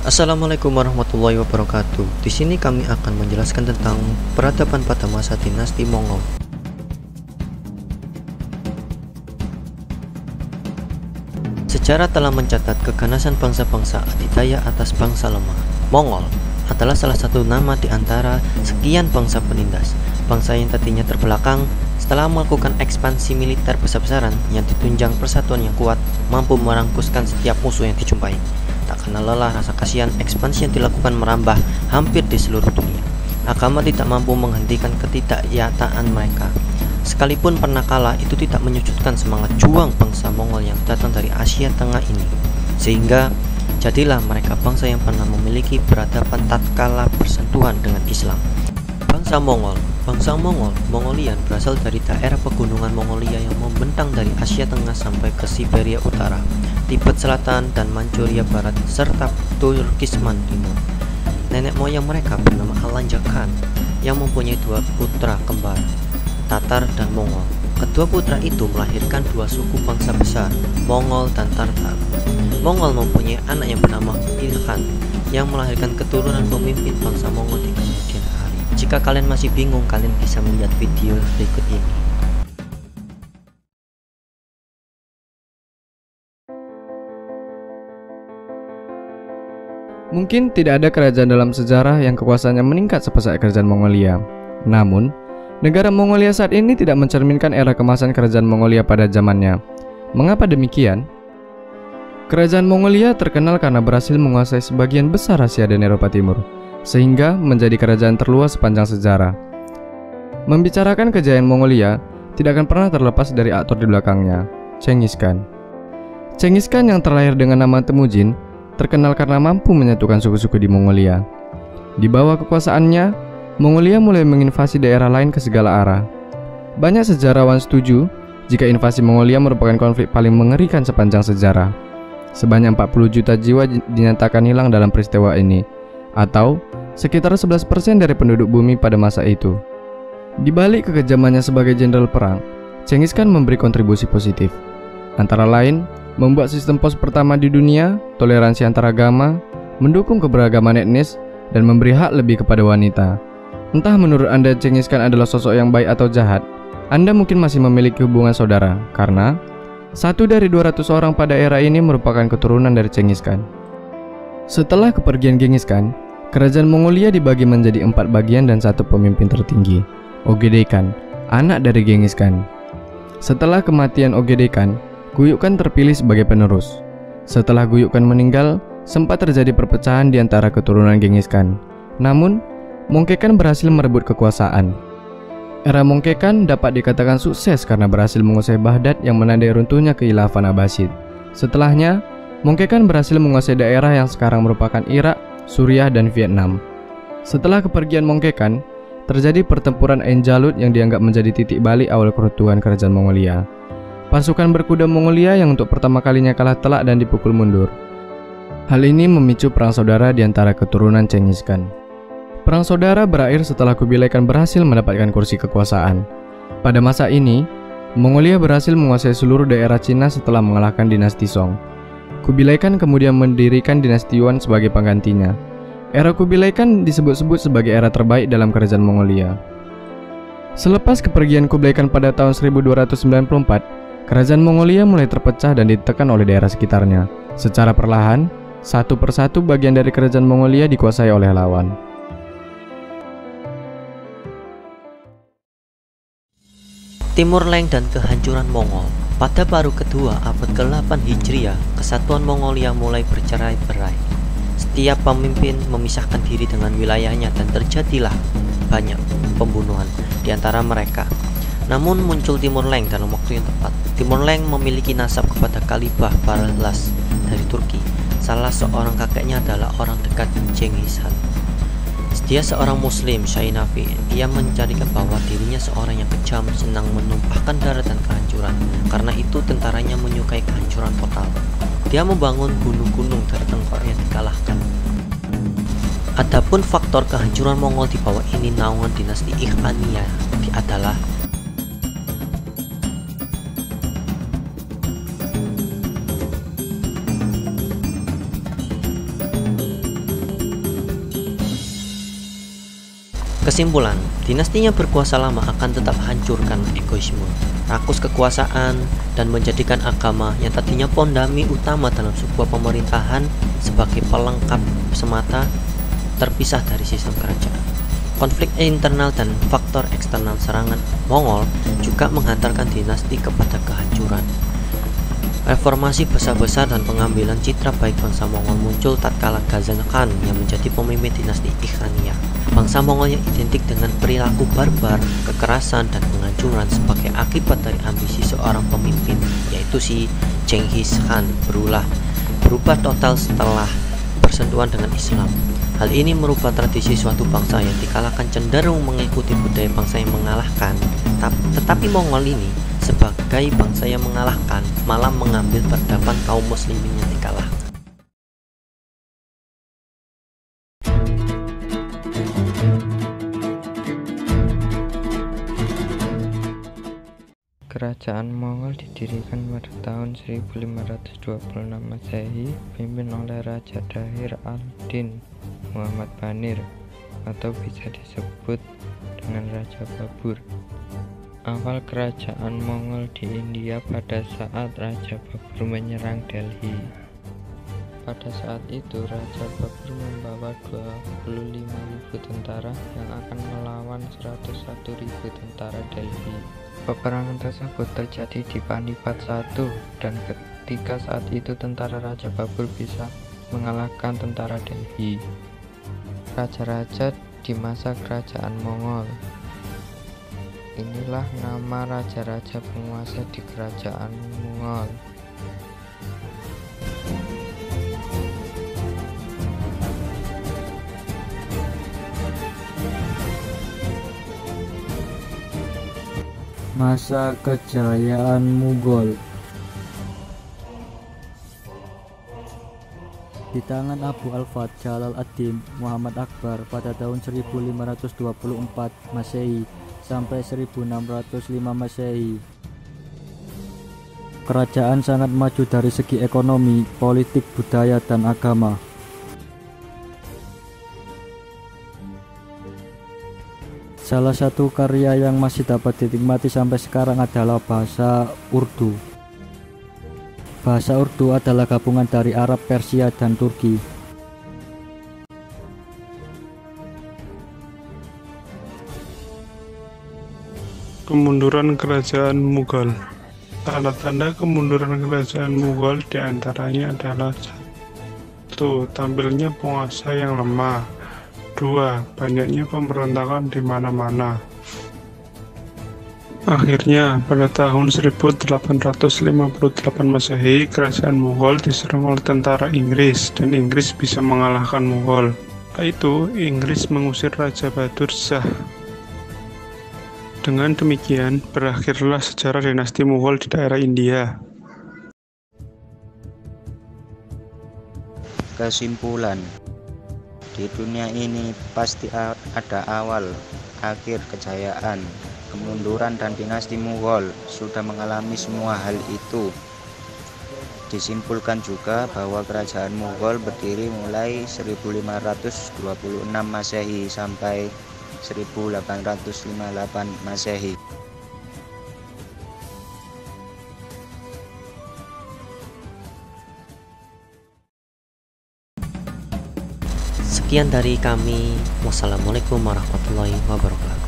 Assalamualaikum warahmatullahi wabarakatuh. Di sini kami akan menjelaskan tentang peradaban pada masa dinasti Mongol. Sejarah telah mencatat keganasan bangsa-bangsa adidaya atas bangsa lemah. Mongol adalah salah satu nama di antara sekian bangsa penindas. Bangsa yang tadinya terbelakang setelah melakukan ekspansi militer besar-besaran yang ditunjang persatuan yang kuat, mampu merangkuskan setiap musuh yang dijumpai. Tak kenal lelah rasa kasihan, ekspansi yang dilakukan merambah hampir di seluruh dunia. Agama tidak mampu menghentikan ketidakyataan mereka. Sekalipun pernah kalah, itu tidak menyujudkan semangat juang bangsa Mongol yang datang dari Asia Tengah ini. Sehingga jadilah mereka bangsa yang pernah memiliki peradaban tatkala bersentuhan dengan Islam. Bangsa Mongol, Mongolian berasal dari daerah pegunungan Mongolia yang membentang dari Asia Tengah sampai ke Siberia Utara, Tibet Selatan, dan Manchuria Barat, serta Turkistan Timur. Nenek moyang mereka bernama Alanja Khan yang mempunyai dua putra kembar, Tatar dan Mongol. Kedua putra itu melahirkan dua suku bangsa besar, Mongol dan Tatar. Mongol mempunyai anak yang bernama Ilkhan yang melahirkan keturunan pemimpin bangsa Mongol di kemudian hari. Jika kalian masih bingung, kalian bisa melihat video berikut ini. Mungkin tidak ada kerajaan dalam sejarah yang kekuasaannya meningkat sepesat kerajaan Mongolia. Namun, negara Mongolia saat ini tidak mencerminkan era kemasan kerajaan Mongolia pada zamannya. Mengapa demikian? Kerajaan Mongolia terkenal karena berhasil menguasai sebagian besar Asia dan Eropa Timur, sehingga menjadi kerajaan terluas sepanjang sejarah. Membicarakan kejayaan Mongolia tidak akan pernah terlepas dari aktor di belakangnya, Chenghis Khan. Chenghis Khan yang terlahir dengan nama Temujin terkenal karena mampu menyatukan suku-suku di Mongolia. Di bawah kekuasaannya, Mongolia mulai menginvasi daerah lain ke segala arah. Banyak sejarawan setuju jika invasi Mongolia merupakan konflik paling mengerikan sepanjang sejarah. Sebanyak 40 juta jiwa dinyatakan hilang dalam peristiwa ini, atau sekitar 11% dari penduduk bumi pada masa itu. Di balik kekejamannya sebagai jenderal perang, Chenghis Khan memberi kontribusi positif. Antara lain, membuat sistem pos pertama di dunia, toleransi antaragama, mendukung keberagaman etnis, dan memberi hak lebih kepada wanita. Entah menurut Anda Chenghis Khan adalah sosok yang baik atau jahat, Anda mungkin masih memiliki hubungan saudara, karena 1 dari 200 orang pada era ini merupakan keturunan dari Chenghis Khan. Setelah kepergian Genghis Khan, kerajaan Mongolia dibagi menjadi 4 bagian dan 1 pemimpin tertinggi, Ogedei Khan, anak dari Genghis Khan. Setelah kematian Ogedei Khan, Guyuk Khan terpilih sebagai penerus. Setelah Guyuk Khan meninggal, sempat terjadi perpecahan di antara keturunan Genghis Khan. Namun, Mongke Khan berhasil merebut kekuasaan. Era Mongke Khan dapat dikatakan sukses karena berhasil menguasai Baghdad yang menandai runtuhnya kekhilafan Abbasid. Setelahnya, Mongke Khan berhasil menguasai daerah yang sekarang merupakan Irak, Suriah, dan Vietnam. Setelah kepergian Mongke Khan, terjadi pertempuran Ain Jalut yang dianggap menjadi titik balik awal keruntuhan kerajaan Mongolia. Pasukan berkuda Mongolia yang untuk pertama kalinya kalah telak dan dipukul mundur. Hal ini memicu perang saudara di antara keturunan Chenghis Khan. Perang saudara berakhir setelah Kubilai Khan berhasil mendapatkan kursi kekuasaan. Pada masa ini, Mongolia berhasil menguasai seluruh daerah Cina setelah mengalahkan dinasti Song. Kubilai Khan kemudian mendirikan dinasti Yuan sebagai penggantinya. Era Kubilai Khan disebut-sebut sebagai era terbaik dalam kerajaan Mongolia. Selepas kepergian Kubilai Khan pada tahun 1294, kerajaan Mongolia mulai terpecah dan ditekan oleh daerah sekitarnya. Secara perlahan, satu persatu bagian dari kerajaan Mongolia dikuasai oleh lawan. Timur Leng dan kehancuran Mongol. Pada paruh kedua abad ke-8 Hijriah, kesatuan Mongolia mulai bercerai-berai. Setiap pemimpin memisahkan diri dengan wilayahnya dan terjadilah banyak pembunuhan di antara mereka. Namun muncul Timur Leng dalam waktu yang tepat. Timur Leng memiliki nasab kepada Kalibah Barlas dari Turki. Salah seorang kakeknya adalah orang dekat Chenghis Khan. Dia seorang muslim Syainafi. Ia mencarikan bahwa dirinya seorang yang kejam, senang menumpahkan darah dan kehancuran. Karena itu tentaranya menyukai kehancuran total. Dia membangun gunung-gunung dari tengkorak yang dikalahkan. Adapun faktor kehancuran Mongol di bawah ini naungan dinasti Ilkhaniyah adalah Kesimpulan, dinastinya berkuasa lama akan tetap hancur karena egoisme, rakus kekuasaan, dan menjadikan agama yang tadinya pondasi utama dalam sebuah pemerintahan sebagai pelengkap semata terpisah dari sistem kerajaan. Konflik internal dan faktor eksternal serangan Mongol juga menghantarkan dinasti kepada kehancuran. Reformasi besar-besar dan pengambilan citra baik bangsa Mongol muncul tatkala Ghazan Khan yang menjadi pemimpin dinasti Ikhaniyah. Bangsa Mongol yang identik dengan perilaku barbar, kekerasan, dan penghancuran sebagai akibat dari ambisi seorang pemimpin, yaitu si Genghis Khan, berubah total setelah bersentuhan dengan Islam. Hal ini merubah tradisi suatu bangsa yang dikalahkan cenderung mengikuti budaya bangsa yang mengalahkan. Tetapi Mongol ini sebagai bangsa yang mengalahkan malah mengambil peradaban kaum muslimin yang dikalahkan. Kerajaan Mongol didirikan pada tahun 1526 Masehi, dipimpin oleh Raja Dahir al-Din Muhammad Banir, atau bisa disebut dengan Raja Babur. Awal kerajaan Mongol di India pada saat Raja Babur menyerang Delhi. Pada saat itu Raja Babur membawa 25.000 tentara yang akan melawan 101.000 tentara Delhi. Peperangan tersebut terjadi di Panipat I, dan ketika saat itu tentara Raja Babur bisa mengalahkan tentara Delhi. Raja-raja di masa kerajaan Mongol. Inilah nama raja-raja penguasa di kerajaan Mongol. Masa kejayaan Mughal. Di tangan Abu al-Fath Jalal ad-Din Muhammad Akbar pada tahun 1524 Masehi sampai 1605 Masehi, kerajaan sangat maju dari segi ekonomi, politik, budaya, dan agama. Salah satu karya yang masih dapat dinikmati sampai sekarang adalah bahasa Urdu. Bahasa Urdu adalah gabungan dari Arab, Persia, dan Turki. Kemunduran kerajaan Mughal. Tanda-tanda kemunduran kerajaan Mughal diantaranya adalah 1. Tampilnya penguasa yang lemah. 2. Banyaknya pemberontakan di mana-mana. Akhirnya, pada tahun 1858 Masehi, kerajaan Mughal diserang oleh tentara Inggris dan Inggris bisa mengalahkan Mughal. Setelah itu, Inggris mengusir Raja Bahadur Shah. Dengan demikian, berakhirlah sejarah dinasti Mughal di daerah India. Kesimpulan, di dunia ini pasti ada awal, akhir kejayaan. Kemunduran dan dinasti Mughal sudah mengalami semua hal itu. Disimpulkan juga bahwa kerajaan Mughal berdiri mulai 1526 Masehi sampai 1858 Masehi. Sekian dari kami. Wassalamualaikum warahmatullahi wabarakatuh.